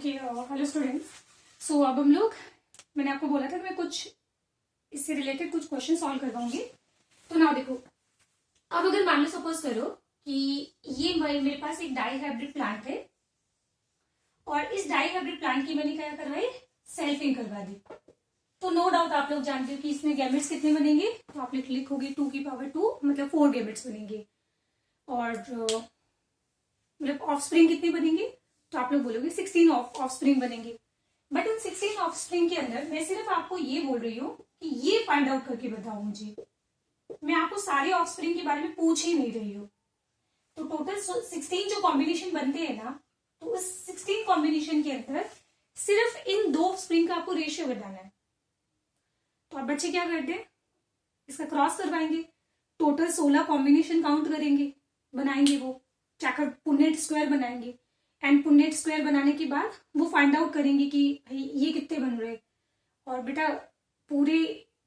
Okay, hello students. सो अब हम लोग, मैंने आपको बोला था कि मैं कुछ इससे रिलेटेड कुछ क्वेश्चन सॉल्व करवाऊंगी। तो ना देखो, अब अगर मान लो सपोज करो कि ये मेरे पास एक डाई हाइब्रिड प्लांट है और इस डाई हाइब्रिड प्लांट की मैंने क्या करवाई, सेल्फिंग करवा दी। तो नो डाउट आप लोग जानते हो कि इसमें गैमेट्स कितने बनेंगे, तो आप लिखोगे 2 की पावर 2, मतलब 4 गैमेट्स बनेंगे। और मतलब ऑफस्प्रिंग कितने बनेंगे, तो आप लोग बोलोगे 16 ऑफस्प्रिंग बनेंगे। बट उन 16 ऑफस्प्रिंग के अंदर मैं सिर्फ आपको ये बोल रही हूँ कि ये फाइंड आउट करके बताओ मुझे। मैं आपको सारे ऑफस्प्रिंग के बारे में पूछ ही नहीं रही हूँ। तो टोटल 16 जो कॉम्बिनेशन बनते हैं ना, तो उस 16 कॉम्बिनेशन के अंदर सिर्फ इन 2 ऑफस्प्रिंग का आपको रेशियो बताना है। तो आप बच्चे क्या करते हैं, इसका क्रॉस करवाएंगे, टोटल 16 कॉम्बिनेशन काउंट करेंगे, बनाएंगे, वो चाकर पुन्नेट स्क्वायर बनाएंगे। एंड पुन्नेट स्क्वायर बनाने के बाद वो फाइंड आउट करेंगे कि भाई ये कितने बन रहे। और बेटा पूरे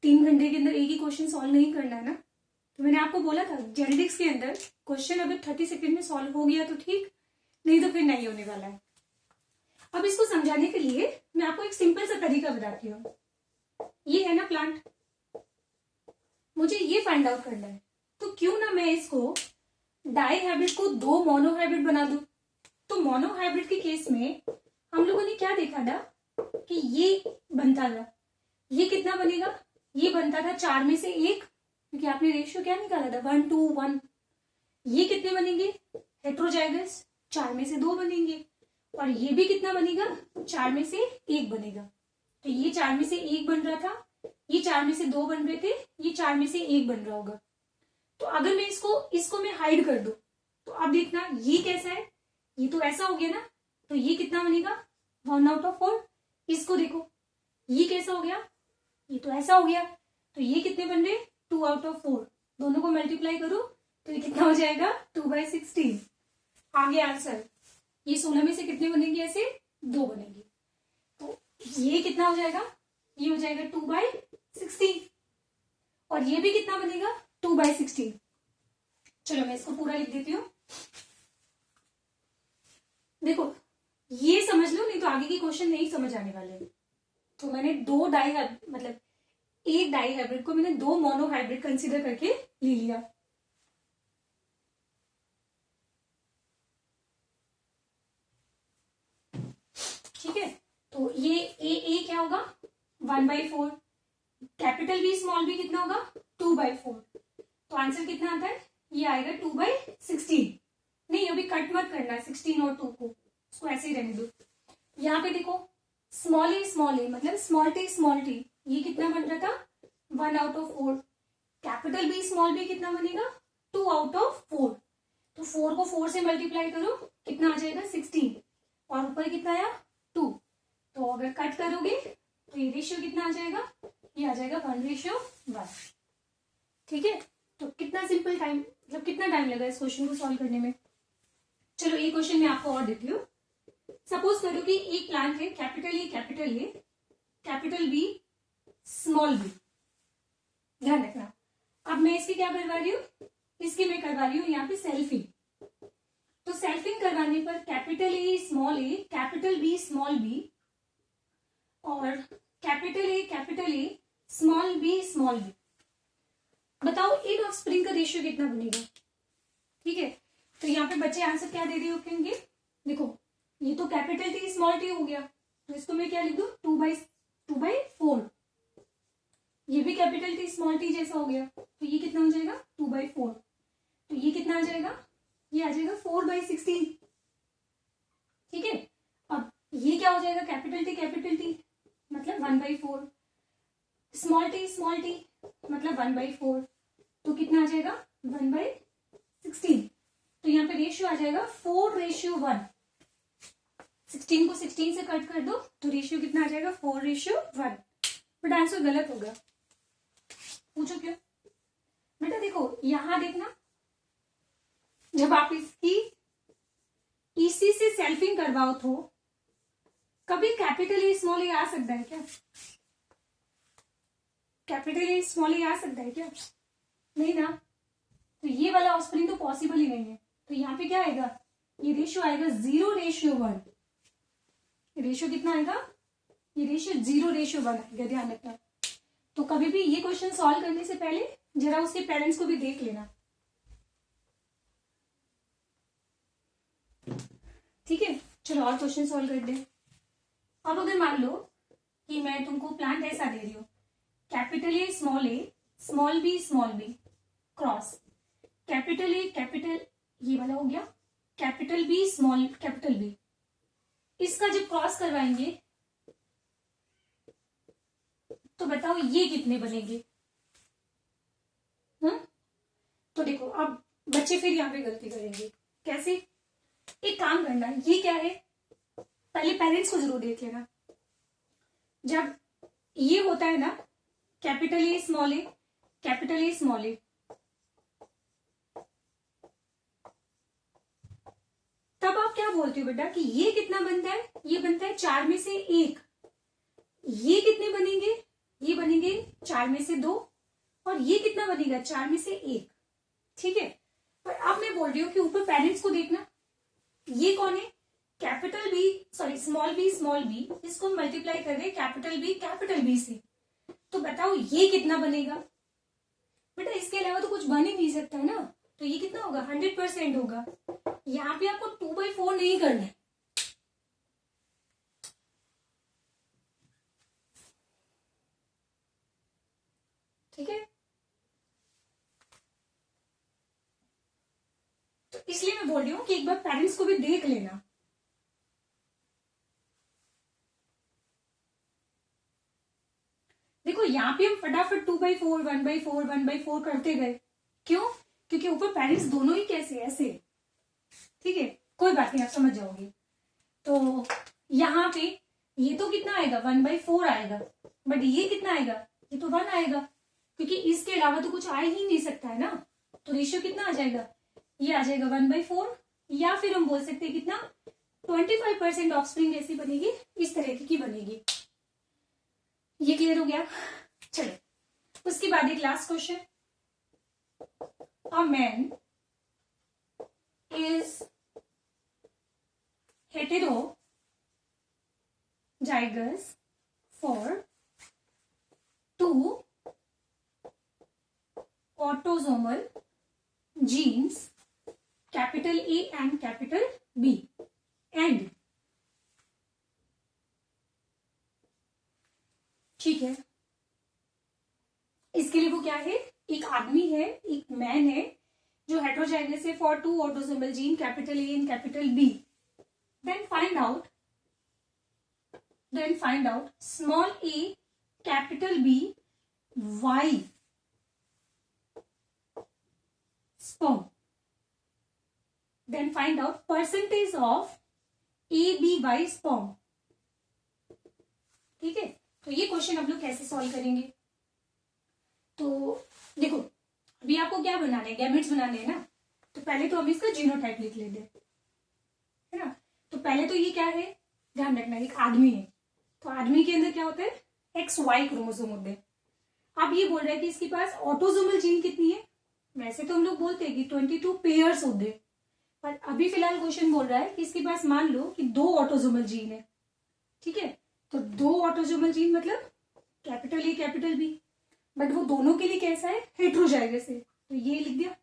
3 घंटे के अंदर एक ही क्वेश्चन सॉल्व नहीं करना है ना। तो मैंने आपको बोला था जेनेटिक्स के अंदर क्वेश्चन अगर 30 सेकेंड में सॉल्व हो गया तो ठीक, नहीं तो फिर नहीं होने वाला है। अब इसको समझाने के लिए मैं आपको एक सिंपल सा तरीका बताती हूँ। ये है ना प्लांट, मुझे ये फाइंड आउट करना है, तो क्यों ना मैं इसको डाई हाइब्रिड को 2 मोनो हाइब्रिड बना दूं। तो मोनो हाइब्रिड के केस में हम लोगों ने क्या देखा था कि ये बनता था, ये कितना बनेगा, ये बनता था 4 में से 1, क्योंकि आपने रेशियो क्या निकाला था 1 to 1। ये कितने बनेंगे हेट्रोजाइगस, 4 में से 2 बनेंगे। और ये भी कितना बनेगा, 4 में से 1 बनेगा। तो ये 4 में से 1 बन रहा था, ये 4 में से 2 बन रहे थे, ये 4 में से 1 बन रहा होगा। तो अगर मैं इसको मैं हाइड कर दूं, तो अब देखना ये कैसा है, ये तो ऐसा हो गया ना, तो ये कितना बनेगा 1 out of 4। इसको देखो, ये कैसा हो गया, ये तो ऐसा हो गया, तो ये कितने बन रहे 2 out of 4। दोनों को मल्टीप्लाई करो तो ये कितना हो जाएगा 2/16। आ गया आंसर। ये 16 में से कितने बनेंगे, ऐसे 2 बनेंगे। तो ये कितना हो जाएगा, ये हो जाएगा 2/16। और ये भी कितना बनेगा 2/16। चलो मैं इसको पूरा लिख देती हूँ। देखो ये समझ लो, नहीं तो आगे के क्वेश्चन नहीं समझ आने वाले। तो मैंने 2 डाई मतलब एक डाई हाइब्रिड को मैंने 2 मोनो हाइब्रिड कंसीडर करके ले लिया। ठीक है, तो ये ए क्या होगा 1/4, कैपिटल बी स्मॉल बी कितना होगा 2/4। तो आंसर कितना आता है, ये आएगा 2/16। नहीं अभी कट मत करना है 16 और 2 को, उसको ऐसे ही रहने दो। यहाँ पे देखो स्मॉल ए मतलब स्मॉल टी ये कितना बन रहा था 1 out of 4। Capital B small B कितना बनेगा 2 out of 4। तो 4 को 4 से मल्टीप्लाई करो, कितना आ जाएगा 16, और ऊपर कितना आया 2। तो अगर कट करोगे तो ये रेशियो कितना आ जाएगा, ये आ जाएगा 1:1। ठीक है, तो कितना सिंपल टाइम, मतलब कितना टाइम लगा इस क्वेश्चन को सॉल्व करने में। चलो एक क्वेश्चन मैं आपको और देती हूँ। सपोज करो कि एक प्लांट है, capital A capital B small B. ध्यान रखना, अब मैं इसकी क्या करवा रही हूँ, इसकी मैं करवा रही हूँ यहाँ पे सेल्फिंग। तो सेल्फिंग करवाने पर capital A capital B small B और कैपिटल ए स्मॉल बी। बताओ इन ऑफस्प्रिंग का रेशियो कितना बनेगा। ठीक है, तो यहाँ पे बच्चे आंसर क्या दे रहे होंगे, देखो ये तो कैपिटल टी स्मॉल टी हो गया, तो इसको मैं क्या लिख दूं 2/4। ये भी कैपिटल टी स्मॉल टी जैसा हो गया, तो ये कितना हो जाएगा 2/4। तो ये कितना आ जाएगा, ये आ जाएगा 4/16। ठीक है, अब ये क्या हो जाएगा कैपिटल टी मतलब 1/4, स्मॉल टी मतलब 1/4। तो कितना आ जाएगा 1/16। तो यहाँ पे रेशियो आ जाएगा 4:1। 16 को 16 से कट कर दो तो रेशियो कितना आ जाएगा 4:1। बट आंसर गलत होगा, पूछो क्यों। बेटा देखो यहां देखना, जब आप इसकी इसी से सेल्फिंग करवाओ तो कभी कैपिटल ए स्मॉल ए आ सकता है क्या, कैपिटल ए स्मॉल ए आ सकता है क्या, नहीं ना। तो ये वाला ऑफस्प्रिंग तो पॉसिबल ही नहीं है। तो यहाँ पे क्या आएगा, ये रेशियो आएगा 0:1। रेशियो कितना आएगा, ये रेशियो 0:1 आएगा, ध्यान रखना। तो कभी भी ये क्वेश्चन सॉल्व करने से पहले जरा उसके पेरेंट्स को भी देख लेना, ठीक है। चलो और क्वेश्चन सॉल्व कर दे। अब अगर मान लो कि मैं तुमको प्लांट ऐसा दे रही हूँ, capital A small B cross, capital A capital, ये वाला हो गया, capital B small capital B, इसका जब क्रॉस करवाएंगे तो बताओ ये कितने बनेंगे। तो देखो अब बच्चे फिर यहाँ पे गलती करेंगे, कैसे, एक काम करना, ये क्या है, पहले पेरेंट्स को जरूर देख लेना। जब ये होता है ना capital A capital A small A, तब आप क्या बोलते हो बेटा कि ये कितना बनता है, ये बनता है 4 में से 1। ये कितने बनेंगे, ये बनेंगे 4 में से 2, और ये कितना बनेगा 4 में से 1, ठीक है। पर अब मैं बोल रही हूँ कि ऊपर पेरेंट्स को देखना, ये कौन है, capital B sorry small B, इसको मल्टीप्लाई कर दे कैपिटल बी से, तो बताओ ये कितना बनेगा। बेटा इसके अलावा तो कुछ बन ही नहीं सकता ना, तो ये कितना होगा, 100% होगा। यहाँ पे आपको 2/4 नहीं करना है, ठीक है। तो इसलिए मैं बोल रही हूँ कि एक बार पेरेंट्स को भी देख लेना। देखो यहाँ पे हम फटाफट 2/4 1/4 1/4 करते गए, क्यों, क्योंकि ऊपर पेरेंट्स दोनों ही कैसे ऐसे, ठीक है, कोई बात नहीं, आप समझ जाओगे। तो यहाँ पे ये तो कितना आएगा 1/4 आएगा, बट ये कितना आएगा, ये तो 1 आएगा, क्योंकि इसके अलावा तो कुछ आ ही नहीं सकता है ना। तो रेशियो कितना आ जाएगा, ये आ जाएगा 1/4, या फिर हम बोल सकते हैं कितना 25% ऑफस्प्रिंग ऐसी बनेगी, इस तरह की बनेगी। ये क्लियर हो गया। चलो उसके बाद एक last question, a man is heterozygous for 2 autosomal genes capital A and capital B, and ठीक है, इसके लिए वो क्या है, एक आदमी है, एक मैन है जो हेटेरोजाइगस है for 2 autosomal gene capital A and capital B, then find out small A capital B Y sperm, then find out percentage of ABY sperm, ठीक है। तो ये क्वेश्चन आप लोग कैसे सॉल्व करेंगे, तो देखो अभी आपको क्या बनाना है, गैमेट्स बनाने हैं ना, तो पहले तो हम इसका जीनोटाइप लिख लेते हैं, है ना। तो पहले तो ये क्या है, ध्यान रखना, एक आदमी है, तो आदमी के अंदर क्या होता है, XY क्रोमोसोम होते हैं। अब ये बोल रहा है कि इसके पास ऑटोसोमल जीन कितनी है, वैसे तो हम लोग बोलते हैं कि 22 पेयर्स होते हैं, पर अभी फिलहाल क्वेश्चन बोल रहा है कि इसके पास मान लो कि 2 ऑटोसोमल जीन है, ठीक है। तो 2 ऑटोसोमल जीन मतलब capital A capital B, but वो दोनों के लिए कैसा है, हेटेरोजाइगस है, तो ये लिख दिया।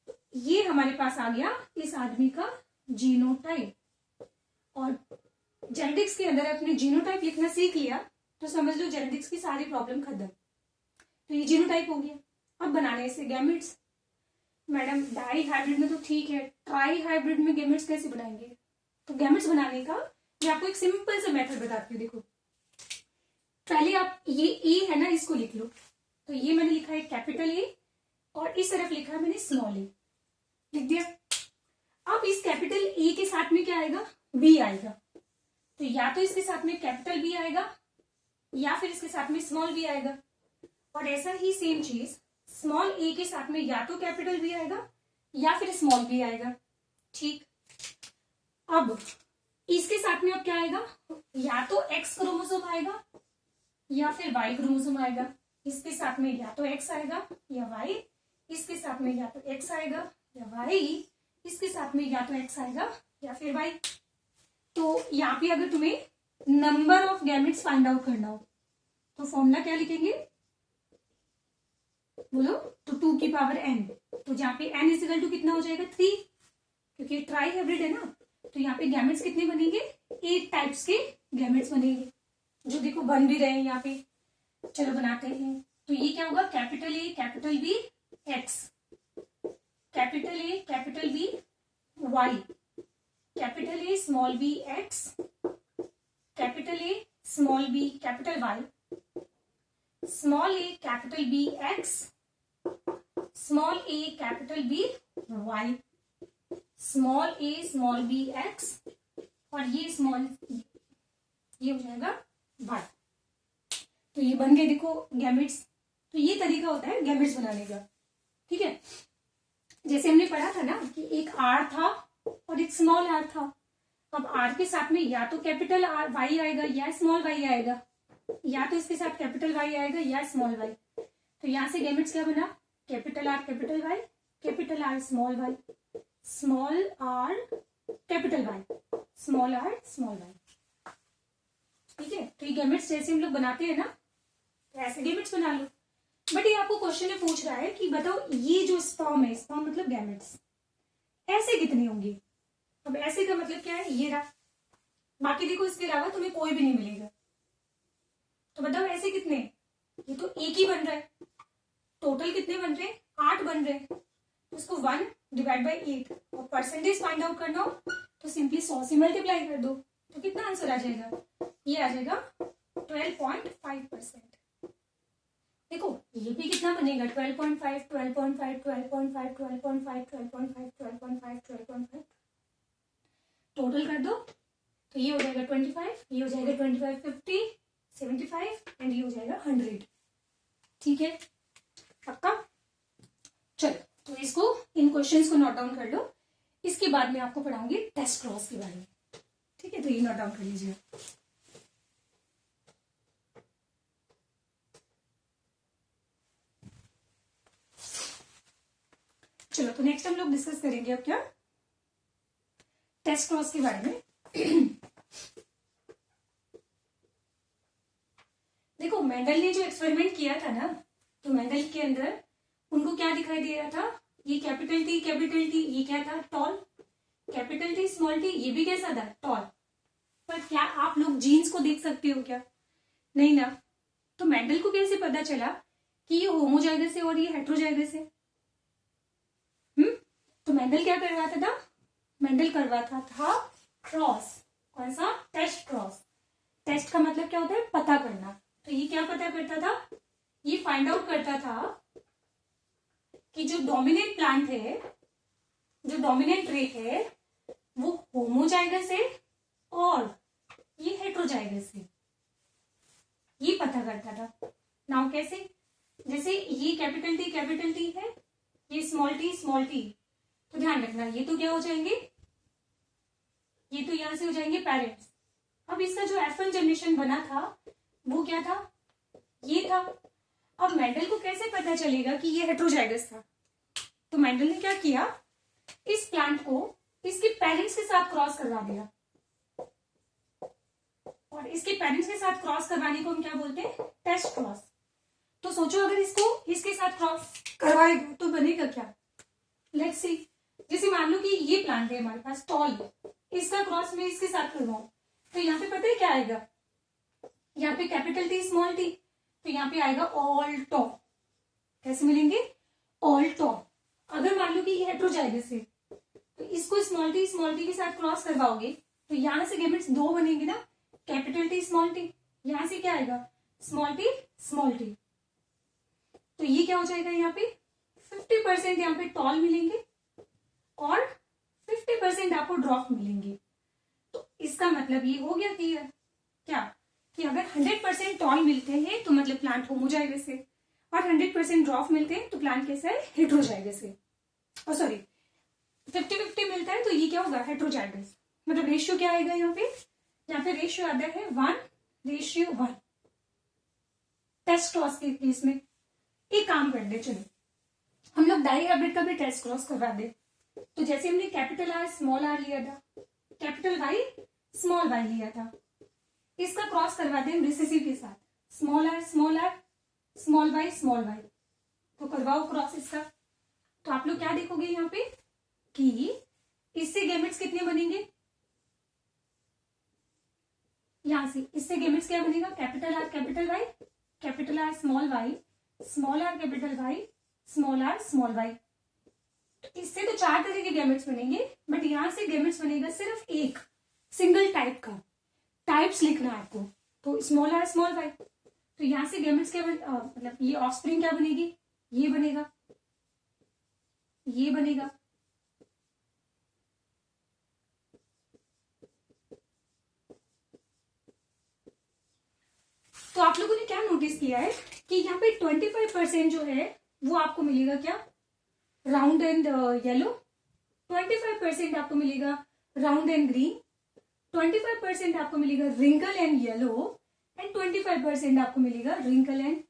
तो ये हमारे पास आ गया इस आदमी का जीनोटाइप, और जेनेटिक्स के अंदर अपने जीनोटाइप लिखना सीख लिया तो समझ लो जेनेटिक्स की सारी प्रॉब्लम खत्म। तो ये जीनोटाइप हो गया। अब बनाने से गैमेट्स, मैडम डाई हाइब्रिड में तो ठीक है, ट्राई हाइब्रिड में गैमेट्स कैसे बनाएंगे, तो गैमेट्स बनाने का मैं आपको एक सिंपल सा मेथड बताती हूँ। देखो पहले आप ये ए है ना, इसको लिख लो, तो ये मैंने लिखा है कैपिटल ए, और इस तरफ लिखा है मैंने स्मॉल ए, लिख दिया। अब इस कैपिटल ए के साथ में क्या आएगा, बी आएगा, तो या तो इसके साथ में कैपिटल बी आएगा या फिर इसके साथ में स्मॉल बी आएगा, और ऐसा ही सेम चीज स्मॉल ए के साथ में या तो कैपिटल बी आएगा या फिर स्मॉल बी आएगा, ठीक। अब इसके साथ में अब क्या आएगा, या तो एक्स क्रोमोसोम आएगा या फिर वाई क्रोमोसोम आएगा। इसके साथ में या तो एक्स आएगा या वाई, इसके साथ में या तो एक्स आएगा या वाई, इसके साथ में या तो एक्स आएगा या फिर वाई। तो यहाँ पे अगर तुम्हें number of gametes find out करना हो तो फॉर्मूला क्या लिखेंगे, बोलो, तो 2 की पावर n, तो जहाँ पे n इजिकल टू कितना हो जाएगा 3, क्योंकि ट्राई हाइब्रिड है ना, तो यहाँ पे गैमेट्स कितने बनेंगे, 8 टाइप्स के गैमेट्स बनेंगे, जो देखो बन भी रहे हैं यहाँ पे। चलो बनाते हैं। तो ये क्या होगा, capital A capital B X, capital A capital B Y, capital A small B X, capital A small B capital Y, small A capital B X, small A capital B Y, small A small B X, और ये small ये हो जाएगा Y. तो ये बन गए देखो गैमेट्स। तो ये तरीका होता है गैमेट्स बनाने का, ठीक है। जैसे हमने पढ़ा था ना कि एक आर था और एक स्मॉल आर था। अब आर के साथ में या तो कैपिटल आर वाई आएगा या स्मॉल वाई आएगा, या तो इसके साथ कैपिटल वाई आएगा या स्मॉल वाई। तो यहां से गैमेट्स क्या बना, capital R capital Y, capital R small Y, small R capital Y, small R small Y, ठीक है। तो ये गैमेट्स जैसे हम लोग बनाते हैं ना, तो ऐसे गैमेट्स बना लो। बट ये आपको क्वेश्चन में पूछ रहा है कि बताओ ये जो स्पर्म है, स्पर्म मतलब गैमेट्स, ऐसे कितने होंगे। अब ऐसे का मतलब क्या है, ये रहा, बाकी देखो इसके अलावा तुम्हें कोई भी नहीं मिलेगा। तो बताओ ऐसे कितने, ये तो एक ही बन रहा है, टोटल कितने बन रहे हैं, 8 बन रहे हैं। तो इसको 1 डिवाइड बाई 8 और परसेंटेज फाइंड आउट करना हो तो सिंपली 100 से मल्टीप्लाई कर दो, तो कितना आंसर आ जाएगा, ये आ जाएगा 12.5%। देखो ये भी कितना बनेगा, 12.5 12.5 12.5 12.5 12.5 12.5 12.5, टोटल कर दो तो ये हो जाएगा 25, ये हो जाएगा 25 50 75 एंड ये हो जाएगा 100, ठीक है, पक्का। चलो तो इसको, इन क्वेश्चंस को नोट डाउन कर लो। इसके बाद में आपको पढ़ाऊंगी टेस्ट क्रॉस के बारे में, ठीक है। तो ये नोट डाउन कर लीजिए। चलो तो नेक्स्ट हम लोग डिस्कस करेंगे अब क्या, टेस्ट क्रॉस के बारे में। देखो मेंडल ने जो एक्सपेरिमेंट किया था ना, तो मेंडल के अंदर उनको क्या दिखाई दे रहा था, ये कैपिटल टी, ये क्या था, tall, capital T small T, ये भी कैसा था, टॉल। पर क्या आप लोग जीन्स को देख सकते हो क्या, नहीं ना। तो मेंडल को कैसे पता चला कि ये होमोजाइगस है और ये हेट्रोजाइगस है। तो मेंडल क्या करवाता था, मेंडल करवाता था क्रॉस, कौन सा, टेस्ट क्रॉस। टेस्ट का मतलब क्या होता है, पता करना। तो ये क्या पता करता था, ये फाइंड आउट करता था कि जो डोमिनेंट प्लांट है, जो डोमिनेंट ट्रेट है, वो होमोजाइगस है और ये हेट्रोजाइगस है, ये पता करता था। नाउ कैसे, जैसे ये कैपिटल टी है, ये स्मॉल टी, तो ध्यान रखना ये तो क्या हो जाएंगे, ये तो यहां से हो जाएंगे पेरेंट्स। अब इसका जो F1 जनरेशन बना था वो क्या था, ये था। अब मेंडल को कैसे पता चलेगा कि ये हेट्रोजाइगस था, तो मेंडल ने क्या किया, इस प्लांट को इसके पेरेंट्स के साथ क्रॉस करवा दिया, और इसके पेरेंट्स के साथ क्रॉस करवाने को हम क्या बोलते हैं, टेस्ट क्रॉस। तो सोचो अगर इसको इसके साथ क्रॉस करवाएगा तो बनेगा क्या, लेट्स सी। जैसे मान लो कि ये प्लांट है हमारे पास, टॉल, इसका क्रॉस में इसके साथ करवाऊं तो यहाँ पे पता है क्या आएगा, यहाँ पे कैपिटल टी स्मॉल टी, तो यहाँ पे आएगा ऑल टॉ। कैसे मिलेंगे, ऑल टॉ। अगर मान लो कि ये हेट्रोजाइगस है तो इसको स्मॉल टी के साथ क्रॉस करवाओगे तो यहां से गैमेट्स 2 बनेंगे ना, कैपिटल टी स्मॉल टी, यहां से क्या आएगा, स्मॉल टी। तो ये क्या हो जाएगा, यहाँ पे 50% यहाँ पे टॉल मिलेंगे और 50% आपको ड्रॉप मिलेंगे। तो इसका मतलब ये हो गया क्लियर क्या, कि अगर 100% टॉल मिलते हैं तो मतलब प्लांट होमोजाइगस है, और 100% ड्रॉप मिलते हैं तो प्लांट कैसा है, हेट्रोजाइगस है। और सॉरी 50-50 मिलता है तो ये क्या होगा, हेट्रोजाइगस। मतलब रेशियो क्या आएगा यहाँ पे रेशियो आता है 1:1। टेस्ट क्रॉस के केस में एक काम कर दे, चलो हम लोग डाई हाइब्रिड का भी टेस्ट क्रॉस करवा दे। तो जैसे हमने कैपिटल आर स्मॉल आर लिया था, कैपिटल वाई स्मॉल वाई लिया था, इसका क्रॉस करवाते हैं रिसेसिव के साथ, small R small Y small Y, तो करवाओ क्रॉस इसका। तो आप लोग क्या देखोगे यहाँ पे कि इससे गैमेट्स कितने बनेंगे, यहां से इससे गैमेट्स क्या बनेगा, capital R capital Y, capital R small Y, small R capital Y, small R small Y. इससे तो 4 तरह के गैमेट्स बनेंगे, बट यहां से गैमेट्स बनेगा सिर्फ एक सिंगल टाइप का, टाइप्स लिखना है आपको, तो स्मॉल आर स्मॉल वाई। तो यहां से गैमेट्स क्या मतलब ये ऑफस्प्रिंग क्या बनेगी, ये बनेगा, ये बनेगा, तो आप लोगों ने क्या नोटिस किया है कि यहाँ पे 25% जो है वो आपको मिलेगा क्या, राउंड एंड येलो, 25% आपको मिलेगा राउंड एंड ग्रीन, 25% आपको मिलेगा रिंकल एंड येलो, एंड 25% आपको मिलेगा रिंकल एंड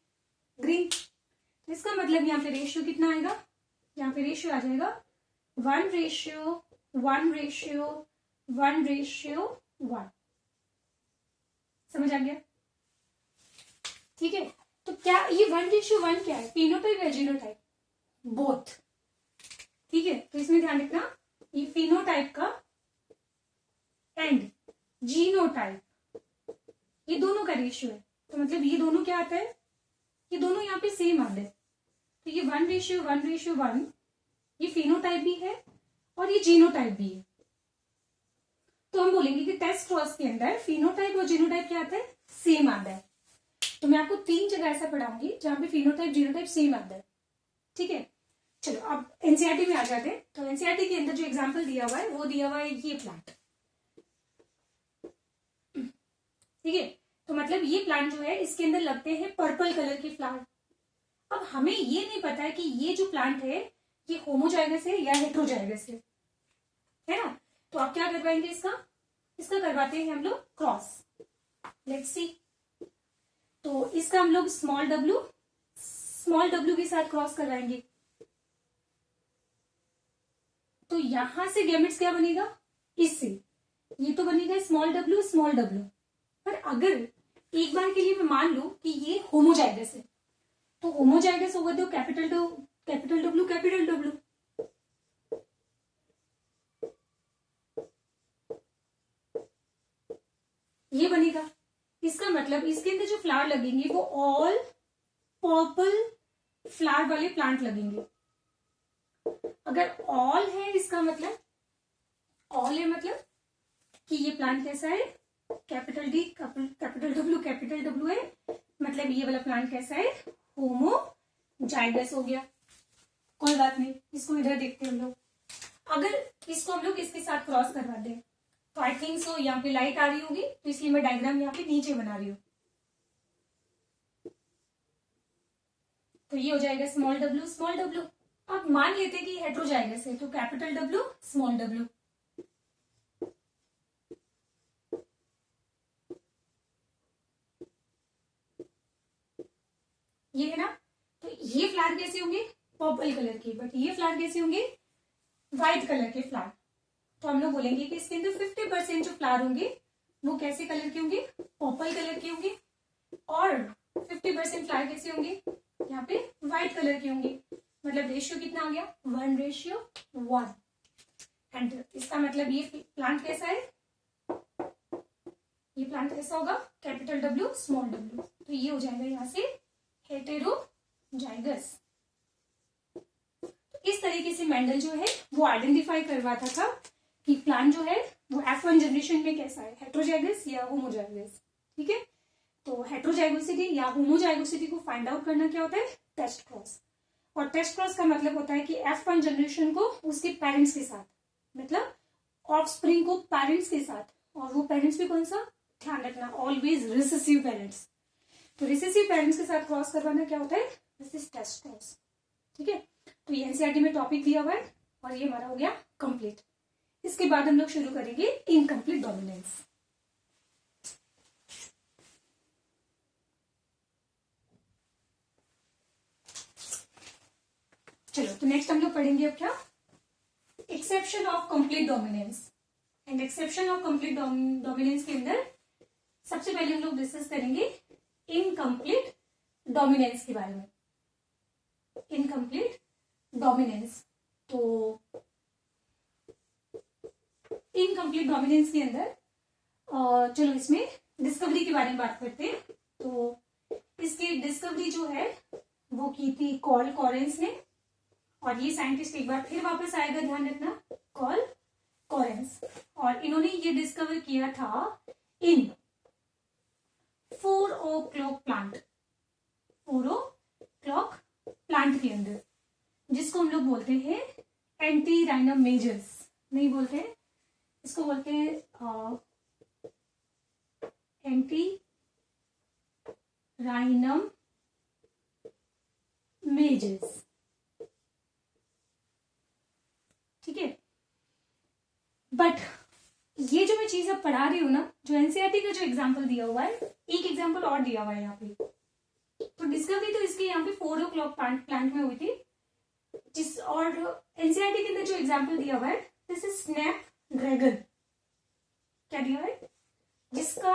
ग्रीन। इसका मतलब यहाँ पे रेशियो कितना आएगा, यहाँ पे रेशियो आ जाएगा 1:1:1:1। समझ आ गया, ठीक है। तो क्या ये 1:1 क्या है, फिनोटाइप या जीनोटाइप, बोथ, ठीक है। तो इसमें ध्यान रखना ये फिनोटाइप का एंड जीनोटाइप, ये दोनों का रेशियो है, तो मतलब ये दोनों क्या आता है, ये दोनों यहाँ पे सेम आते हैं, तो ये 1:1:1 ये फिनोटाइप भी है और ये जीनोटाइप भी है। तो हम बोलेंगे कि टेस्ट क्रॉस के अंदर फिनोटाइप और जीनोटाइप क्या आता है, सेम आता है। तो मैं आपको 3 जगह ऐसा पढ़ाऊंगी जहां पे फिनोटाइप जीनोटाइप सेम आता है, ठीक है। चलो अब एनसीईआरटी में आ जाते हैं। तो एनसीईआरटी के अंदर जो एग्जांपल दिया हुआ है वो दिया हुआ है ये प्लांट, ठीक है। तो मतलब ये प्लांट जो है इसके अंदर लगते हैं पर्पल कलर के फ्लावर। अब हमें ये नहीं पता है कि ये जो प्लांट है ये होमोजाइगस है या हेट्रोजाइगस है ना। तो आप क्या करवाएंगे, इसका करवाते हैं हम लोग क्रॉस, लेट्स सी। तो इसका हम लोग स्मॉल डब्ल्यू के साथ क्रॉस करवाएंगे, तो यहां से गैमेट्स क्या बनेगा, इससे ये तो बनेगा स्मॉल डब्ल्यू, पर अगर एक बार के लिए मैं मान लूं कि ये होमोजाइगस है, तो होमोजाइगस होगा तो कैपिटल डब्ल्यू, ये बनेगा। इसका मतलब इसके अंदर जो फ्लावर लगेंगे वो ऑल पर्पल फ्लावर वाले प्लांट लगेंगे। अगर ऑल है इसका मतलब, ऑल है मतलब कि ये प्लांट कैसा है, कैपिटल डी कैपिटल डब्ल्यू है, मतलब ये वाला प्लांट कैसा है, होमोजाइगस हो गया। कोई बात नहीं, इसको इधर देखते हैं हम लोग। अगर इसको हम लोग इसके साथ क्रॉस करवा दें तो आई थिंक सो यहाँ पे लाइट आ रही होगी, तो इसलिए मैं डायग्राम यहाँ पे नीचे बना रही हूँ। तो ये हो जाएगा स्मॉल डब्ल्यू। अब मान लेते हैं कि हेट्रोजाइगस है, तो कैपिटल डब्ल्यू स्मॉल डब्ल्यू, ये है ना। तो ये फ्लावर कैसे होंगे, पर्पल कलर के, बट ये फ्लावर कैसे होंगे, व्हाइट कलर के फ्लावर। तो हम लोग बोलेंगे कि इसके अंदर 50% जो फ्लावर होंगे वो कैसे कलर के होंगे, पर्पल कलर के होंगे, और 50% फ्लावर कैसे होंगे, यहाँ पे व्हाइट कलर के होंगे। मतलब रेशियो कितना आ गया, 1:1। एंड इसका मतलब ये प्लांट कैसा है, ये प्लांट कैसा होगा, कैपिटल डब्ल्यू स्मॉल डब्ल्यू। तो ये हो जाएगा यहाँ से हेटेरोजाइगस। तो इस तरीके से मेंडल जो है वो आइडेंटिफाई करवाता था कि प्लांट जो है वो F1 जनरेशन में कैसा है, हेट्रोजाइगस या होमोजाइगस, ठीक है। तो हेट्रोजाइगोसिटी या होमोजाइगोसिटी को फाइंड आउट करना क्या होता है, टेस्ट क्रॉस। और टेस्ट क्रॉस का मतलब होता है कि F1 जनरेशन को उसके पेरेंट्स के साथ, मतलब ऑफस्प्रिंग को पेरेंट्स के साथ, और वो पेरेंट्स भी कौन सा, ध्यान रखना ऑलवेज रिसेसिव पेरेंट्स। तो रिसेसिव पेरेंट्स के साथ क्रॉस करवाना क्या होता है, दिस इज टेस्ट क्रॉस, ठीक है। तो ये एनसीईआरटी में टॉपिक दिया हुआ है और ये हमारा हो गया कंप्लीट। इसके बाद हम लोग शुरू करेंगे इनकम्प्लीट डोमिनेंस। चलो तो नेक्स्ट हम लोग पढ़ेंगे अब क्या, exception of complete dominance. And exception of complete dominance के अंदर सबसे पहले हम लोग डिस्कस करेंगे इनकम्प्लीट डोमिनेंस के बारे में। इनकम्प्लीट डोमिनेंस, तो इनकम्प्लीट डोमिनेंस के अंदर चलो इसमें डिस्कवरी के बारे में बात करते हैं। तो इसकी डिस्कवरी जो है वो की थी कॉल कॉरेंस ने, और ये साइंटिस्ट एक बार फिर वापस आएगा, ध्यान रखना, कॉल कॉरेंस, और इन्होंने ये डिस्कवर किया था इन 4 o'clock प्लांट, 4 o'clock प्लांट के अंदर, जिसको हम लोग बोलते हैं एंटीराइनम मेजर्स, नहीं बोलते हैं इसको, बोलते हैं एंटीराइनम मेजर्स, ठीक है। बट ये जो मैं चीज अब पढ़ा रही हूं ना, जो एनसीईआरटी का जो एग्जांपल दिया हुआ है, एक एग्जांपल और दिया हुआ है यहाँ पे, तो डिस्कवरी तो इसकी यहाँ पे 4 o'clock प्लांट में हुई थी, जिस, और एनसीईआरटी के अंदर जो एग्जांपल दिया हुआ है दिस इज स्नैप ड्रैगन, क्या दिया है, जिसका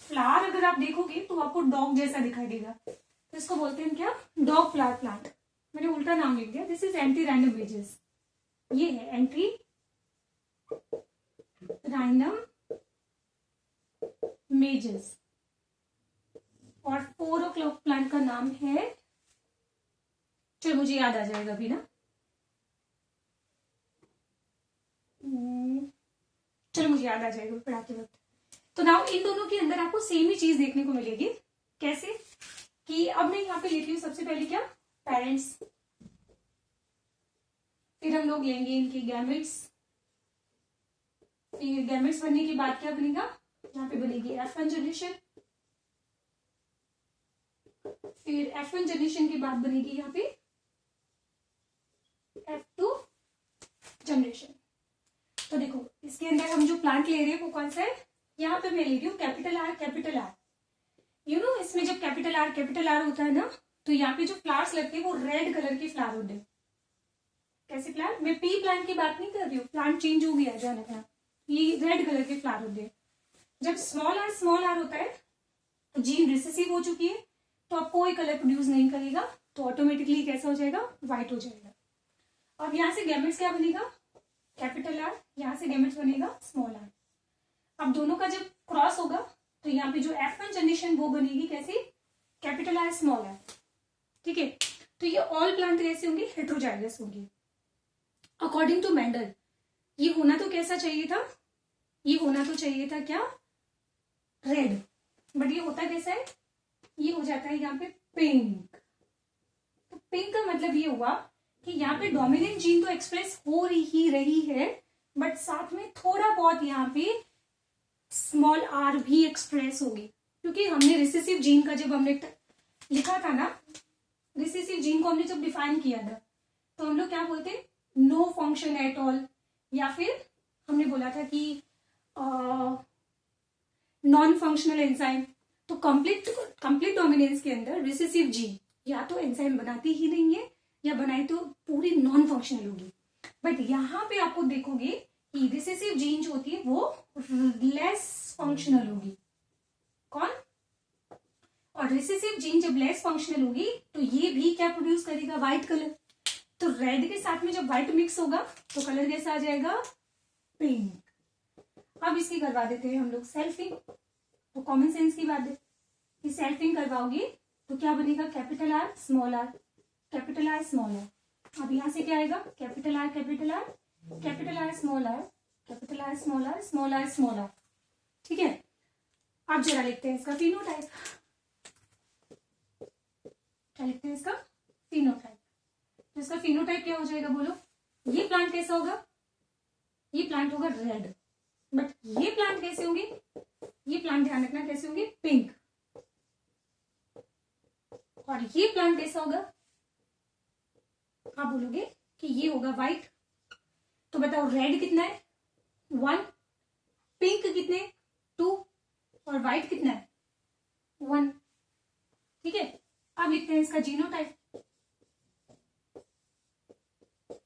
फ्लावर अगर आप देखोगे तो आपको डॉग जैसा दिखाई देगा, तो इसको बोलते हैं क्या, डॉग फ्लावर प्लांट। मैंने उल्टा नाम लिख दिया, दिस इज एंटीराइनम मेजर्स, ये है एंटीराइनम मेजर्स, और 4 o'clock प्लांट का नाम है, चलो मुझे याद आ जाएगा अभी ना, चलो मुझे याद आ जाएगा पढ़ाते वक्त। तो नाउ इन दोनों के अंदर आपको सेम ही चीज देखने को मिलेगी, कैसे कि अब मैं यहाँ पे लेती हूँ सबसे पहले क्या, पेरेंट्स, फिर हम लोग लेंगे इनके गैमेट्स, फिर गैमेट्स बनने के बाद क्या बनेगा, यहाँ पे बनेगी F1 जनरेशन, फिर F1 जनरेशन के बाद बनेगी यहाँ पे F2 जनरेशन। तो देखो इसके अंदर हम जो प्लांट ले रहे हैं वो कौन सा है, यहाँ पे मैं ले रही हूँ capital R, capital are, you know, इसमें जब कैपिटल आर होता है ना, तो यहाँ पे जो फ्लावर्स लगते हैं वो रेड कलर के फ्लावर होते हैं। कैसे प्लांट, मैं पी प्लांट की बात नहीं कर रही हूँ, प्लांट चेंज हो गया ध्यान रखना, ये रेड कलर के फ्लावर होते हैं। जब स्मॉल आर होता है तो जीन रिसेसिव हो चुकी है, तो अब कोई कलर प्रोड्यूस नहीं करेगा, तो ऑटोमेटिकली कैसा हो जाएगा, व्हाइट हो जाएगा। अब यहाँ से गैमेट्स क्या बनेगा, कैपिटल आर, यहाँ से गैमेट्स बनेगा स्मॉल आर। अब दोनों का जब क्रॉस होगा तो यहाँ पे जो F1 जनरेशन वो बनेगी कैसी, कैपिटल आर स्मॉल आर, ठीक है। तो ये ऑल प्लांट कैसे होंगे, हेट्रोजाइगस होंगे। अकॉर्डिंग टू मेंडल ये होना तो कैसा चाहिए था, ये होना तो चाहिए था क्या, रेड, बट ये होता कैसा है, ये हो जाता है यहाँ पे पिंक। तो पिंक का मतलब ये हुआ कि यहाँ पे डोमिनेंट जीन तो एक्सप्रेस हो ही रही है, बट साथ में थोड़ा बहुत यहाँ पे स्मॉल आर भी एक्सप्रेस होगी, क्योंकि हमने रिसेसिव जीन का जब हमने लिखा था ना, रिसेसिव जीन को हमने जब डिफाइन किया था तो हम लोग क्या बोलते हैं, नो फंक्शन एट ऑल, या फिर हमने बोला था कि नॉन फंक्शनल एंजाइम। तो कंप्लीट डोमिनेंस के अंदर रिसेसिव जीन या तो एंजाइम बनाती ही नहीं है, या बनाई तो पूरी नॉन फंक्शनल होगी। बट यहाँ पे आपको देखोगे कि रिसेसिव जीन जो होती है वो लेस फंक्शनल होगी, कौन, और रिसेसिव जीन जब लेस फंक्शनल होगी तो ये भी क्या प्रोड्यूस करेगा, व्हाइट कलर। तो रेड के साथ में जब व्हाइट मिक्स होगा तो कलर कैसा आ जाएगा, पिंक। अब इसकी करवा देते हैं हम लोग सेल्फिंग। तो कॉमन सेंस की बात है कि सेल्फिंग करवाओगे तो क्या बनेगा, capital R small R, capital R small R. अब यहाँ से क्या आएगा, capital R capital R, capital R small R, capital R small R, small R small R, ठीक है। अब जरा लिखते हैं इसका फिनोटाइप, क्या लिखते हैं इसका फिनोटाइप। तो इसका फिनोटाइप क्या हो जाएगा बोलो, ये प्लांट कैसा होगा, ये प्लांट होगा रेड, बट ये प्लांट कैसे होंगे, ये प्लांट ध्यान रखना कैसे होंगे, पिंक। और ये प्लांट कैसा होगा, आप बोलोगे कि ये होगा व्हाइट। तो बताओ रेड कितना है, 1, पिंक कितने, 2, और व्हाइट कितना है, 1, ठीक है। अब लिखते हैं इसका जीनोटाइप।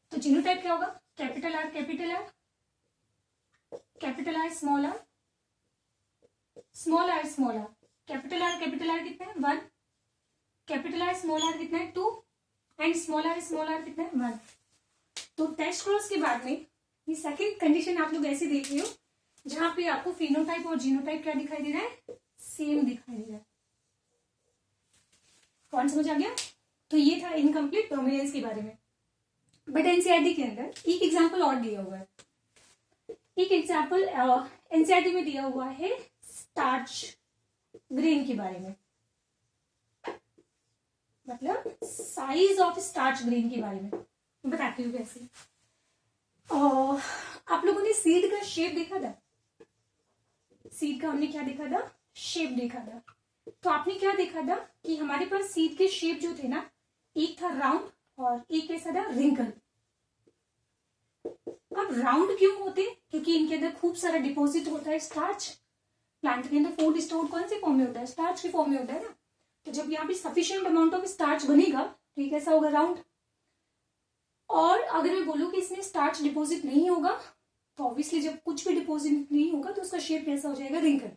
तो जीनोटाइप क्या होगा, capital R capital R, capital R small R, small R small R, capital R कितना है 1, कैपिटल आर स्मॉल आर कितना है 2 एंड स्मॉल आर कितना है 1। तो टेस्ट क्रॉस के बाद में ये सेकंड कंडीशन आप लोग ऐसे देख रहे हो जहां पे आपको फिनोटाइप और जीनोटाइप क्या दिखाई दे रहा है, सेम दिखाई दे रहा है। कौन समझ आ गया? तो ये था इनकम्प्लीट डोमिनेंस के बारे में। बट एनसीईआरटी के अंदर एक एग्जांपल और दिया हुआ है, एक एग्जांपल एनसीईआरटी में दिया हुआ है स्टार्च ग्रेन के बारे में, मतलब साइज ऑफ स्टार्च ग्रेन के बारे में बताती हूँ कैसे। आप लोगों ने सीड का शेप देखा था, सीड का हमने क्या देखा था, शेप देखा था। तो आपने क्या देखा था कि हमारे पास सीड के शेप जो थे ना, एक था राउंड और एक कैसा था, रिंकल। अब राउंड क्यों होते? क्योंकि इनके अंदर खूब सारा डिपॉजिट होता है स्टार्च। प्लांट के अंदर फूड स्टोर कौन से फॉर्म में होता है, स्टार्च के फॉर्म में होता है ना। तो जब यहाँ पे सफिशिएंट अमाउंट ऑफ स्टार्च बनेगा तो ये कैसा होगा, राउंड। और अगर मैं बोलूँ कि इसमें स्टार्च डिपॉजिट नहीं होगा तो ऑब्वियसली जब कुछ भी डिपॉजिट नहीं होगा तो उसका शेप कैसा हो जाएगा, रिंकल।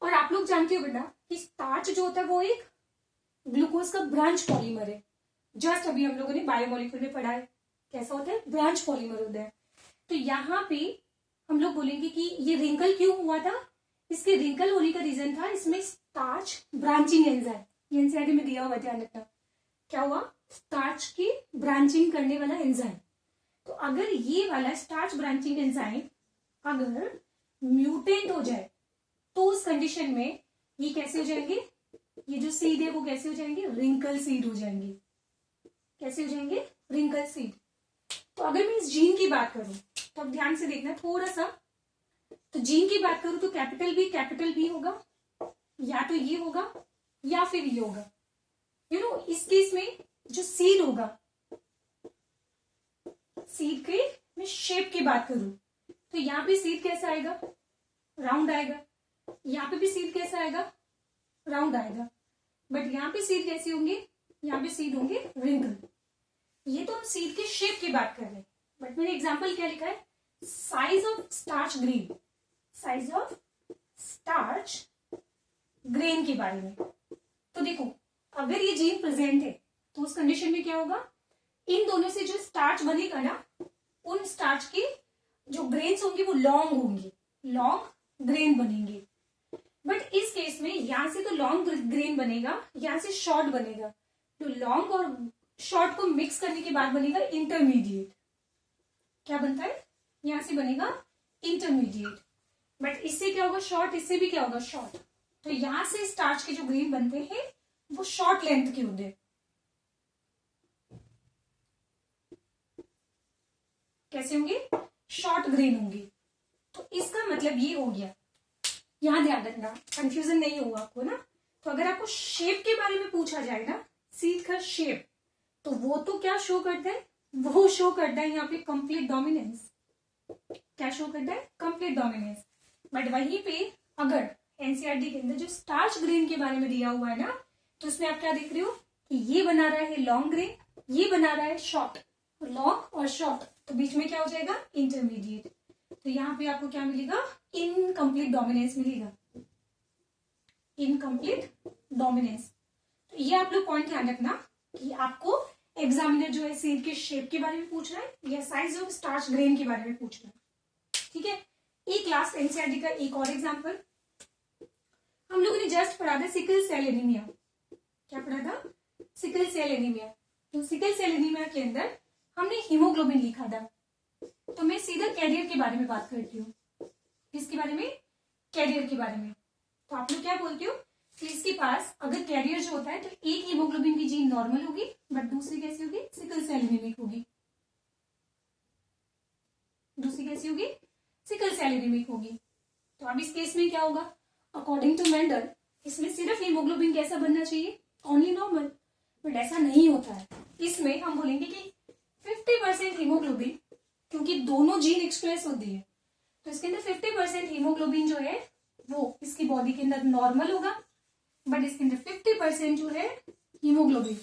और आप लोग जानते हो बेटा कि स्टार्च जो होता है वो एक ग्लूकोज का ब्रांच पॉलीमर है। जस्ट अभी हम लोगों ने बायोमोलिक्यूल में पढ़ा है कैसा होता है, ब्रांच पॉलीमर होता है। तो यहाँ पे हम लोग बोलेंगे कि ये रिंकल क्यों हुआ था। इसके रिंकल होने का रीजन था इसमें स्टार्च ब्रांचिंग एंजाइम, एनसीईआरटी में दिया हुआ, ध्यान रखना। क्या हुआ, स्टार्च की ब्रांचिंग करने वाला एंजाइम। तो अगर ये वाला स्टार्च ब्रांचिंग एंजाइम अगर म्यूटेंट हो जाए तो उस कंडीशन में ये कैसे हो जाएंगे, ये जो सीड है वो कैसे हो जाएंगे, रिंकल सीड हो जाएंगे। कैसे हो जाएंगे, रिंकल सीड। तो अगर मैं इस जीन की बात करूं तो अब ध्यान से देखना थोड़ा सा। तो जीन की बात करूं तो कैपिटल बी होगा, या तो ये होगा या फिर ये होगा। इस केस में जो सीड होगा, सीड के मैं शेप की बात करूं तो यहाँ पे सीड कैसा आएगा, राउंड आएगा। यहाँ पे भी सीड कैसा आएगा, राउंड आएगा। बट यहाँ पे सीड कैसे होंगे, यहाँ पे सीड होंगे रिंकल। ये तो हम सीड के शेप की बात कर रहे हैं। बट मैंने एग्जांपल क्या लिखा है, size of starch grain, size of starch grain के बारे में। तो देखो अगर ये जीन प्रेजेंट है तो उस कंडीशन में क्या होगा, इन दोनों से जो स्टार्च बनेगा ना, उन स्टार्च की जो ग्रेन्स होंगे वो लॉन्ग होंगे, लॉन्ग ग्रेन बनेंगे। बट इस केस में यहां से तो लॉन्ग ग्रेन बनेगा, यहां से शॉर्ट बनेगा। तो लॉन्ग और शॉर्ट को मिक्स करने के बाद बनेगा इंटरमीडिएट। क्या बनता है, यहां से बनेगा इंटरमीडिएट। बट इससे क्या होगा, शॉर्ट, इससे भी क्या होगा, शॉर्ट। तो यहां से स्टार्च के जो ग्रेन बनते हैं वो शॉर्ट लेंथ के होते हैं। कैसे होंगे, शॉर्ट ग्रेन होंगे। तो इसका मतलब ये हो गया, यहां ध्यान रखना, कंफ्यूजन नहीं होगा आपको ना। तो अगर आपको शेप के बारे में पूछा जाए ना, सीड का शेप, तो वो तो क्या शो करता है, वो शो करता है यहाँ पे कंप्लीट डोमिनेंस। क्या शो करता है, कंप्लीट डोमिनेंस। बट वहीं पे अगर एनसीईआरटी के अंदर जो स्टार्च ग्रेन के बारे में दिया हुआ है ना, तो उसमें आप क्या देख रहे हो कि ये बना रहा है लॉन्ग ग्रेन, ये बना रहा है शॉर्ट, लॉन्ग और शॉर्ट। तो बीच में क्या हो जाएगा, इंटरमीडिएट। तो यहाँ पे आपको क्या मिलेगा, इनकम्प्लीट डोमिनेंस मिलेगा, इनकम्प्लीट डोमिनेंस। तो ये आप लोग पॉइंट ध्यान रखना कि आपको एग्जामिनर जो है सीड के शेप के बारे में पूछ रहा है या साइज ऑफ स्टार्च ग्रेन के बारे में पूछ रहा है। ठीक है, एक लास्ट एनसीईआरटी का एक और एग्जांपल हम लोगों ने जस्ट पढ़ा था, सिकल सेल एनीमिया। क्या पढ़ा था, सिकल सेल एनीमिया। तो सिकल सेल एनीमिया के अंदर हमने हीमोग्लोबिन लिखा था। तो मैं सीधा कैरियर के बारे में बात करती हूँ। किसके बारे में, कैरियर के बारे में। तो आप लोग क्या बोलते हो कि इसके पास अगर कैरियर जो होता है तो एक हीमोग्लोबिन की जीन नॉर्मल होगी, बट दूसरी कैसी होगी, सिकल सेल एनीमिक होगी। दूसरी कैसी होगी, सिकल सेल एनीमिक होगी। तो अब इस केस में क्या होगा, अकॉर्डिंग टू मेंडल इसमें सिर्फ हीमोग्लोबिन कैसा बनना चाहिए, ओनली नॉर्मल। बट ऐसा नहीं होता है। इसमें हम बोलेंगे कि 50% हीमोग्लोबिन, क्योंकि दोनों जीन एक्सप्रेस होती है, तो इसके अंदर 50% हीमोग्लोबिन जो है वो इसकी बॉडी के अंदर नॉर्मल होगा। बट इसके अंदर 50% जो है हीमोग्लोबिन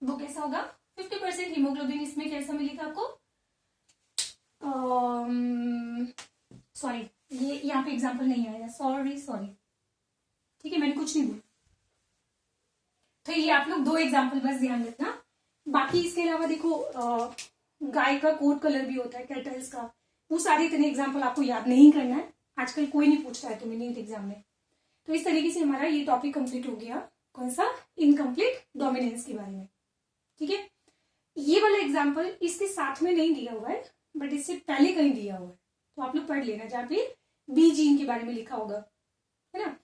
वो कैसा होगा, 50% हीमोग्लोबिन इसमें कैसा मिलेगा आपको, सॉरी, ये यहाँ पे एग्जाम्पल नहीं आएगा, सॉरी। ठीक है, मैंने कुछ नहीं बोला। तो ये आप लोग 2 एग्जाम्पल बस ध्यान रखना। बाकी इसके अलावा देखो, गाय का कोट कलर भी होता है, कैटल्स का, वो सारे इतने एग्जाम्पल आपको याद नहीं करना है। आजकल कोई नहीं पूछता है तुम्हें नीट एग्जाम में। तो इस तरीके से हमारा ये टॉपिक कंप्लीट हो गया। कौन सा? इनकम्प्लीट डोमिनेंस के बारे में। ठीक है, ये वाला एग्जाम्पल इसके साथ में नहीं दिया हुआ है, बट इससे पहले कहीं दिया हुआ है, तो आप लोग पढ़ लेना, जहाँ पे बी जीन के बारे में लिखा होगा, है ना।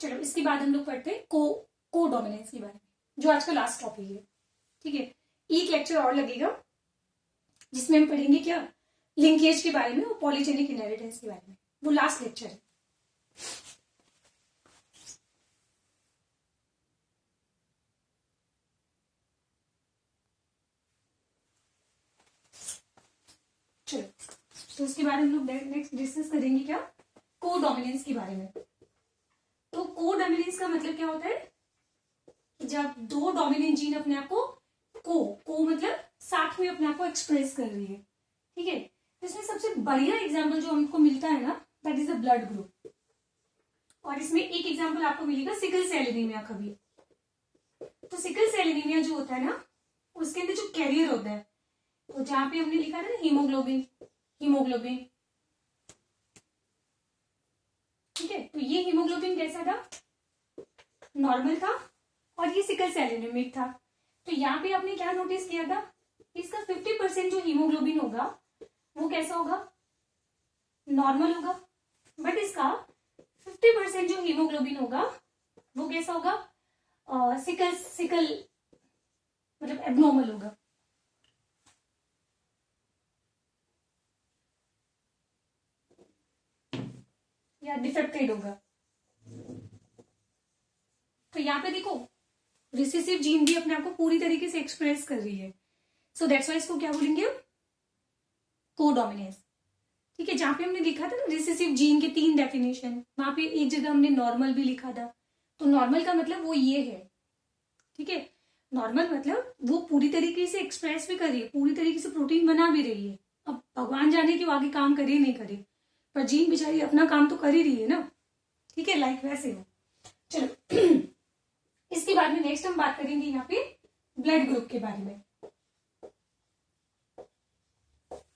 चलो, इसके बाद हम लोग पढ़ते हैं को डोमिनेंस के बारे में, जो आज का लास्ट टॉपिक है। ठीक है, एक लेक्चर और लगेगा जिसमें हम पढ़ेंगे क्या, लिंकेज के बारे में और पॉलीजेनिक इनहेरिटेंस के बारे में, वो लास्ट लेक्चर है। चलो, तो उसके बारे में हम लोग नेक्स्ट डिस्कस करेंगे क्या, को डोमिनेंस के बारे में। तो को डोमिनेंस का मतलब क्या होता है, जब 2 डोमिनेंट जीन अपने आप को को मतलब साथ में अपने आप को एक्सप्रेस कर रही है। ठीक है, इसमें सबसे बढ़िया एग्जाम्पल जो हमको मिलता है ना, that is a blood group. और इसमें एक एग्जाम्पल आपको मिलेगा सिकल सेल एनीमिया का भी। तो सिकल सेल एनीमिया जो होता है ना, उसके अंदर जो कैरियर होता है, तो जहां पे हमने लिखा था ना हीमोग्लोबिन, ठीक है, तो ये हीमोग्लोबिन कैसा था, नॉर्मल था, और ये सिकल सेल एनीमिक था। तो यहाँ पे आपने क्या नोटिस किया था, इसका 50% जो हीमोग्लोबिन होगा वो कैसा होगा, नॉर्मल होगा, बट इसका 50% जो हीमोग्लोबिन होगा वो कैसा होगा, सिकल मतलब एबनॉर्मल होगा। या डिफेक्टेड होगा। तो यहाँ पे देखो, रिसेसिव जीन भी अपने आप को पूरी तरीके से एक्सप्रेस कर रही है, सो दैट्स व्हाई इसको क्या बोलेंगे हम, कोडोमिनेंस। ठीक है, जहां पे हमने लिखा था ना रिसेसिव जीन के 3 डेफिनेशन, वहां पे एक जगह हमने नॉर्मल भी लिखा था। तो नॉर्मल का मतलब वो ये है, ठीक है, नॉर्मल मतलब वो पूरी तरीके से एक्सप्रेस भी कर रही है, पूरी तरीके से प्रोटीन बना भी रही है। अब भगवान जाने कि वो आगे काम करे नहीं करे, पर जीन बेचारी अपना काम तो कर ही रही है ना। ठीक है, लाइक वैसे हो। चलो इसके बाद में नेक्स्ट हम बात करेंगे यहाँ पे ब्लड ग्रुप के बारे में।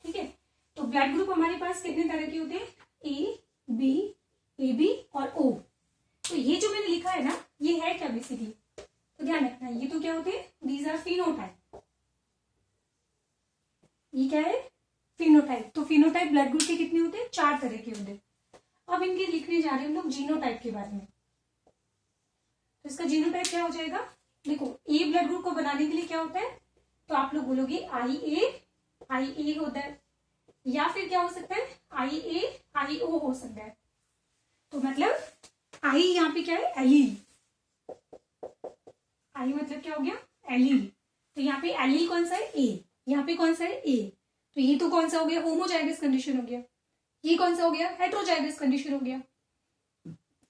ठीक है, तो ब्लड ग्रुप हमारे पास कितने तरह के होते हैं, ए बी और ओ। तो ये जो मैंने लिखा है ना, ये है क्या बेसिकली, तो ध्यान रखना, ये तो क्या होते हैं, दीज आर फिनोटाइप। ये क्या है, फिनोटाइप। तो फिनोटाइप ब्लड ग्रुप के कितने होते हैं, 4 तरह के होते हैं। अब इनके लिखने जा रहे हैं हम लोग जीनोटाइप के बारे में। तो इसका जीनोटाइप क्या हो जाएगा, देखो ए ब्लड ग्रुप को बनाने के लिए क्या होता है, तो आप लोग बोलोगे आई ए होता है, या फिर क्या हो सकता है, आई ओ हो सकता है। तो मतलब आई यहाँ पे क्या है, एलील। आई मतलब क्या हो गया, एलील। तो यहाँ पे एलील कौन सा है, ए। यहाँ पे कौन सा है, ए। तो ये तो कौन सा हो गया, होमोजाइगस कंडीशन हो गया। ये कौन सा हो गया, हेट्रोजाइगस कंडीशन हो गया।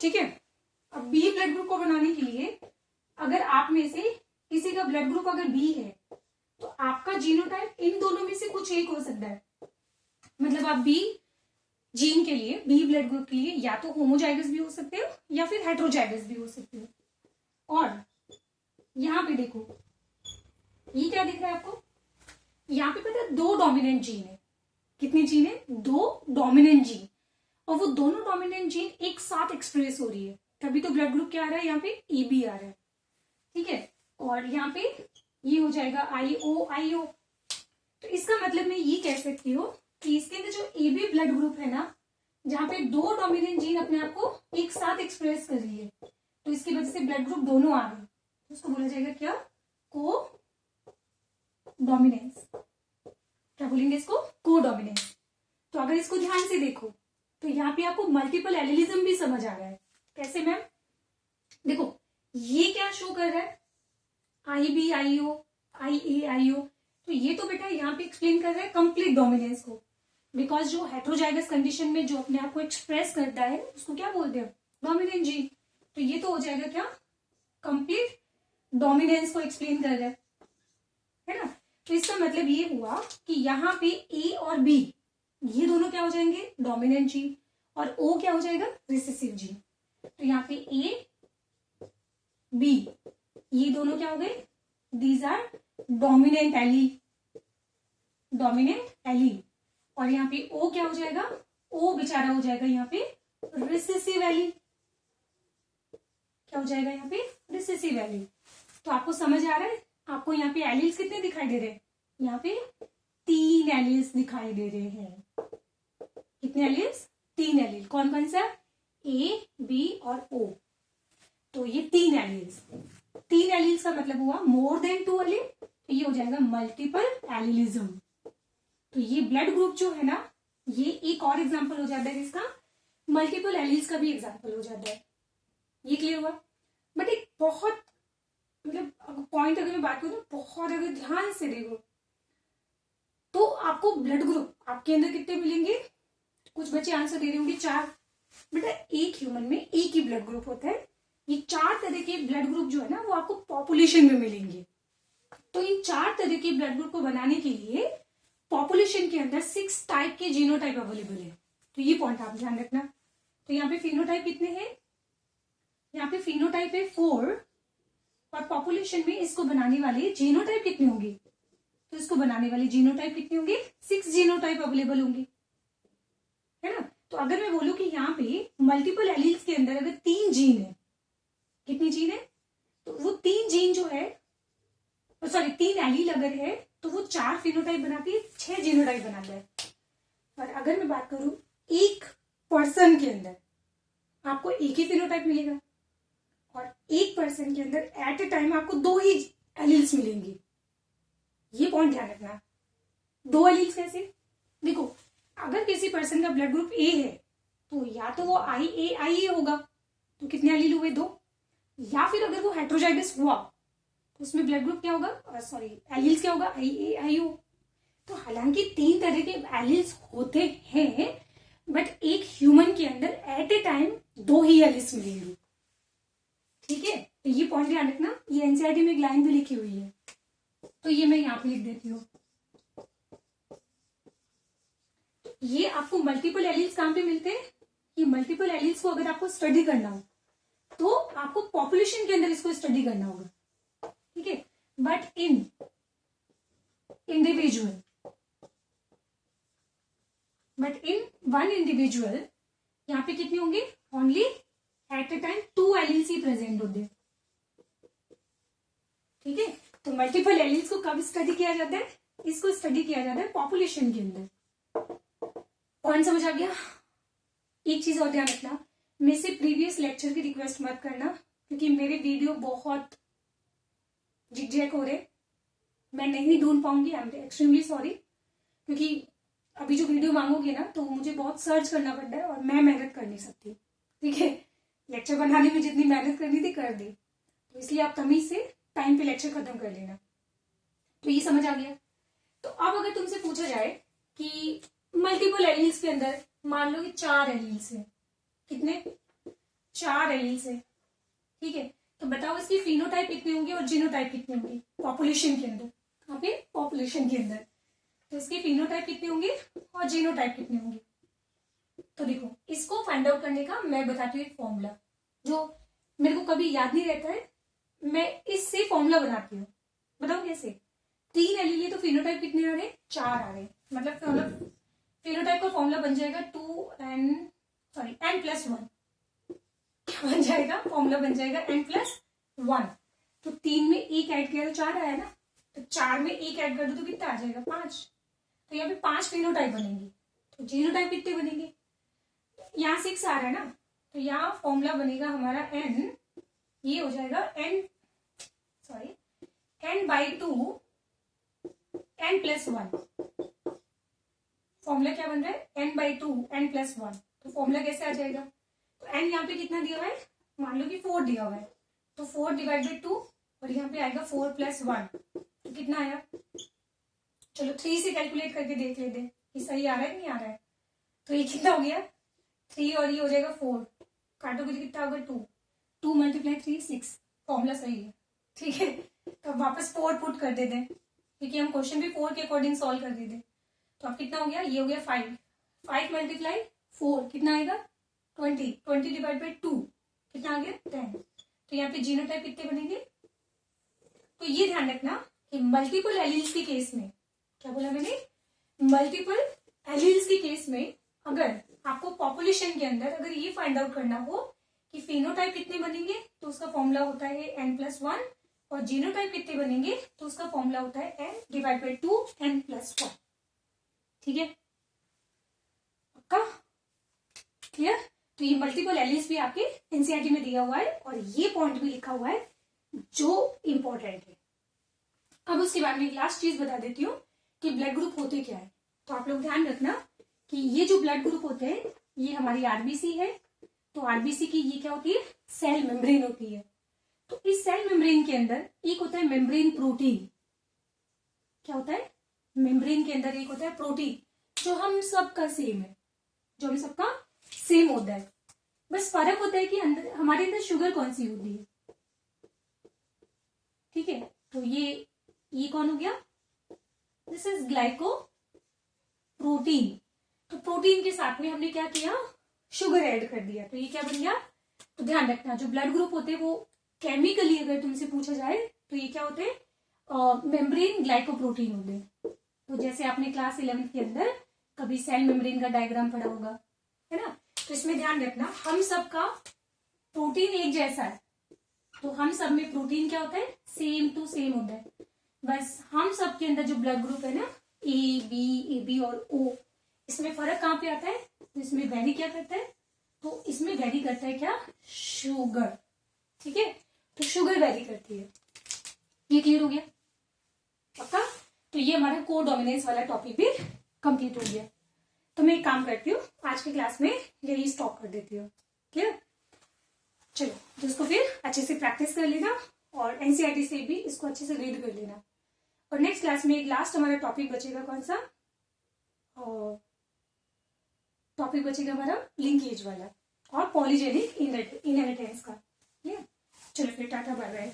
ठीक है, अब बी ब्लड ग्रुप को बनाने के लिए अगर आप में से किसी का ब्लड ग्रुप अगर बी है, तो आपका जीनोटाइप इन दोनों में से कुछ एक हो सकता है। मतलब आप बी जीन के लिए, बी ब्लड ग्रुप के लिए या तो होमोजाइगस भी हो सकते हो या फिर हेट्रोजाइगस भी हो सकते हो। और यहां पे देखो, ये क्या दिख रहा है आपको, यहाँ पे पता है 2 डोमिनेंट जीन है। कितनी जीन है, 2 डोमिनेंट जीन, और वो दोनों डोमिनेंट जीन एक साथ एक्सप्रेस हो रही है, तभी तो ब्लड ग्रुप क्या आ रहा है, यहाँ पे ए बी आ रहा है। ठीक है, और यहाँ पे ये हो जाएगा आई ओ। तो इसका मतलब मैं ये कह सकती हूँ कि इसके अंदर जो ए बी ब्लड ग्रुप है ना, जहाँ पे 2 डोमिनेंट जीन अपने आप को एक साथ एक्सप्रेस कर रही है, तो इसकी वजह से ब्लड ग्रुप दोनों आ गए, तो उसको बोला जाएगा क्या, को डोमिनेंस। क्या बोलेंगे इसको, को डोमिनेंस। तो अगर इसको ध्यान से देखो तो यहाँ पे आपको मल्टीपल एलिलिज्म भी समझ आ रहा है। कैसे मैम, देखो ये क्या शो कर रहा है, आई बी आई ओ, आई ए आई ओ। तो ये तो बेटा यहाँ पे एक्सप्लेन कर रहा है कंप्लीट डोमिनेंस को, बिकॉज जो हेट्रोजाइगस कंडीशन में जो अपने आप को एक्सप्रेस करता है उसको क्या बोलते हैं, डोमिनेंट जीन। तो ये तो हो जाएगा क्या, कंप्लीट डोमिनेंस को एक्सप्लेन कर रहा है ना। तो इसका मतलब ये हुआ कि यहाँ पे ए और बी ये दोनों क्या हो जाएंगे, डोमिनेंट जीन, और ओ क्या हो जाएगा, रिसेसिव जीन। तो यहाँ पे ए बी ये दोनों क्या हो गए, these are dominant allele, dominant allele. और यहाँ पे ओ क्या हो जाएगा, ओ बेचारा हो जाएगा यहाँ पे रिसेसिव एलील। क्या हो जाएगा यहाँ पे, रिसेसिव एलील। तो आपको समझ आ रहा है, आपको यहाँ पे एलील्स कितने दिखाई दे रहे हैं, यहाँ पे 3 एलील्स दिखाई दे रहे हैं। कितने एलील्स, 3 एलील। कौन कौन सा, ए बी और ओ। तो ये 3 एलील्स, 3 एलील्स का मतलब हुआ मोर देन 2 एलील, तो ये हो जाएगा मल्टीपल एलीलिज्म। तो ये ब्लड ग्रुप जो है ना, ये एक और एग्जांपल हो जाता है इसका, मल्टीपल एलील्स का भी एग्जांपल हो जाता है। ये क्लियर हुआ। बट एक बहुत मतलब पॉइंट अगर मैं बात करूं तो बहुत अगर ध्यान से देखो तो आपको ब्लड ग्रुप आपके अंदर कितने मिलेंगे, कुछ बच्चे आंसर दे रहे होंगे 4। बेटा एक ह्यूमन में एक ही ब्लड ग्रुप होता है। ये 4 तरह के ब्लड ग्रुप जो है ना वो आपको पॉपुलेशन में मिलेंगे। तो इन 4 तरह के ब्लड ग्रुप को बनाने के लिए पॉपुलेशन के अंदर 6 टाइप के जीनोटाइप अवेलेबल है। तो ये पॉइंट आप ध्यान रखना। तो यहाँ पे फिनोटाइप कितने हैं, यहाँ पे फिनोटाइप है 4, और पॉपुलेशन में इसको बनाने वाले जीनोटाइप कितने होंगे, तो इसको बनाने वाले जीनोटाइप कितने होंगे, 6 जीनोटाइप अवेलेबल होंगे, है ना। तो अगर मैं बोलूं कि यहाँ पे मल्टीपल एलील्स के अंदर अगर 3 जीन है, कितनी जीन है, तो वो 3 जीन जो है, सॉरी 3 एलील अगर है तो वो 4 फिनोटाइप बनाती है, 6 जीनोटाइप बनाता है। और अगर मैं बात करूं एक पर्सन के अंदर आपको एक ही फिनोटाइप मिलेगा, और एक पर्सन के अंदर एट ए टाइम आपको 2 ही एलील्स मिलेंगे। ये पॉइंट ध्यान रखना। 2 एलील्स कैसे, देखो अगर किसी पर्सन का ब्लड ग्रुप ए है तो या तो वो आई होगा, तो कितने एलील हुए, 2। या फिर अगर वो हेट्रोजाइगस हुआ तो उसमें ब्लड ग्रुप क्या होगा, सॉरी एलील्स क्या होगा, आई ओ। तो हालांकि 3 तरह के एलील्स होते हैं, बट एक ह्यूमन के अंदर एट ए टाइम 2 ही एलील्स मिलेंगे। ठीक है, तो ये पॉइंट ध्यान रखना। ये एनसीईआरटी में एक लाइन भी लिखी हुई है, तो ये मैं यहाँ पे लिख देती हूँ। ये आपको मल्टीपल एलील्स कहाँ पे मिलते हैं, ये मल्टीपल एलील्स को अगर आपको स्टडी करना हो तो आपको पॉपुलेशन के अंदर इसको स्टडी करना होगा। ठीक है, but in individual, but in one individual यहाँ पे कितने होंगे, only at a time 2 alleles ही प्रेजेंट होते हैं। ठीक है, तो मल्टीपल एलील्स को कब स्टडी किया जाता है, इसको स्टडी किया जाता है पॉपुलेशन के अंदर। पॉइंट समझ आ गया। एक चीज और ध्यान रखना, मेरे से प्रीवियस लेक्चर की रिक्वेस्ट मत करना, क्योंकि मेरे वीडियो बहुत जिगजैग हो रहे, मैं नहीं ढूंढ पाऊंगी, आई एम एक्सट्रीमली सॉरी। क्योंकि अभी जो वीडियो मांगोगे ना तो मुझे बहुत सर्च करना पड़ता है और मैं मेहनत कर नहीं सकती। ठीक है, लेक्चर बनाने में जितनी मेहनत करनी थी कर दी, तो इसलिए आप तमीज से टाइम पे लेक्चर खत्म कर लेना। तो ये समझ आ गया। तो अब अगर तुमसे पूछा जाए कि मल्टीपल एलील्स के अंदर मान लो कि 4 एलील्स है, कितने, 4 एलील्स है। ठीक है, तो बताओ इसकी फिनोटाइप कितने होंगे और जीनोटाइप कितने होंगे पॉपुलेशन के अंदर, कहाँ पे, पॉपुलेशन के अंदर। तो इसके फिनोटाइप कितने होंगे और जीनोटाइप कितने होंगे। तो देखो इसको फाइंड आउट करने का मैं बताती हूँ एक फॉर्मूला, जो मेरे को कभी याद नहीं रहता है, मैं इससे फॉर्मूला बनाती हूँ। बताओ कैसे, 3 एलील है तो फिनोटाइप कितने आ रहे, 4 आ रहे, मतलब फिनोटाइप का फॉर्मूला बन जाएगा n+1। क्या बन जाएगा, फॉर्मूला बन जाएगा n+1। तो 3 में 1 ऐड किया तो 4 आया ना, तो 4 में 1 ऐड कर दो तो कितना आ जाएगा, 5। तो यहाँ पे 5 फिनोटाइप बनेंगे। तो जीनोटाइप कितने बनेंगे, यहाँ 6 आ रहा है ना, तो यहाँ फॉर्मूला बनेगा हमारा n, ये हो जाएगा n/2 n+1। फॉर्मूला क्या बन रहा है, n/2 n+1। तो फॉर्मूला कैसे आ जाएगा, तो n यहाँ पे कितना दिया हुआ है, मान लो कि 4 दिया हुआ है, तो 4/2 और यहाँ पे आएगा 4+1, तो कितना आया, चलो 3 से कैलकुलेट करके देख लेते हैं कि सही आ रहा है नहीं आ रहा है। तो ये कितना हो गया, 3 और ये हो जाएगा 4, काटोगे तो कितना होगा 2, 2 × 3 6, फॉर्मूला सही है। ठीक है, तो अब वापस 4 पुट कर देते हैं, क्योंकि हम क्वेश्चन भी 4 के अकॉर्डिंग सॉल्व कर देते। तो अब कितना हो गया, ये हो गया 5, 5 मल्टीप्लाई 4 कितना आएगा 20, 20 डिवाइड बाई 2 कितना आ गया 10। तो यहाँ पे जीनोटाइप कितने बनेंगे। तो ये ध्यान रखना कि मल्टीपल एलील्स के केस में, क्या बोला मैंने, मल्टीपल एलील्स के केस में अगर आपको पॉपुलेशन के अंदर अगर ये फाइंड आउट करना हो कि फेनोटाइप कितने बनेंगे तो उसका फॉर्मूला होता है n+1 और जीनोटाइप कितने बनेंगे तो उसका फॉर्मूला होता है n डिवाइड बाई 2 n+1। ठीक है, पक्का क्लियर। तो ये मल्टीपल एलील्स भी आपके एनसीईआरटी में दिया हुआ है और ये पॉइंट भी लिखा हुआ है जो इंपॉर्टेंट है। अब उसके बाद में एक लास्ट चीज बता देती हूँ कि ब्लड ग्रुप होते क्या है। तो आप लोग ध्यान रखना कि ये जो ब्लड ग्रुप होते हैं ये हमारी आरबीसी है। तो आरबीसी की ये क्या होती है, सेल मेम्ब्रेन होती है। तो इस सेल मेम्ब्रेन के अंदर एक होता है मेम्ब्रेन प्रोटीन। क्या होता है, मेम्ब्रेन के अंदर एक होता है प्रोटीन जो हम सबका सेम है, जो हम सबका सेम होता है। बस फर्क होता है कि अंदर हमारे अंदर शुगर कौन सी होती है। ठीक है, तो ये कौन हो गया, दिस इज ग्लाइको प्रोटीन। तो प्रोटीन के साथ में हमने क्या किया, शुगर ऐड कर दिया, तो ये क्या बन गया। तो ध्यान रखना जो ब्लड ग्रुप होते हैं वो केमिकली अगर तुमसे पूछा जाए तो ये क्या होते हैं, मेम्ब्रेन ग्लाइकोप्रोटीन होते हैं। तो जैसे आपने क्लास 11th के अंदर कभी सेल मेम्ब्रेन का डायग्राम पढ़ा होगा, है ना। तो इसमें ध्यान रखना हम सबका प्रोटीन एक जैसा है। तो हम सब में प्रोटीन क्या होता है, सेम टू सेम होता है। बस हम सब के अंदर जो ब्लड ग्रुप है ना ए बी और ओ, इसमें फर्क कहाँ पे आता है। तो इसमें वेरी क्या करता है, तो इसमें वेरी करता है क्या, शुगर। ठीक है, तो शुगर वेरी करती है। ये क्लियर हो गया पक्का। तो ये हमारा को डोमिनेंस वाला टॉपिक भी कंप्लीट हो गया। तो मैं एक काम करती हूँ आज की क्लास में यही स्टॉप कर देती हूँ। क्लियर, चलो तो इसको फिर अच्छे से प्रैक्टिस कर लेना और एनसीईआरटी से भी इसको अच्छे से रीड कर लेना। और नेक्स्ट क्लास में एक लास्ट हमारा टॉपिक बचेगा, कौन सा टॉपिक बचेगा हमारा, लिंकेज वाला और पॉलीजेनिक इनहेरिटेंस का। चलो फिर टाटा बाय बाय।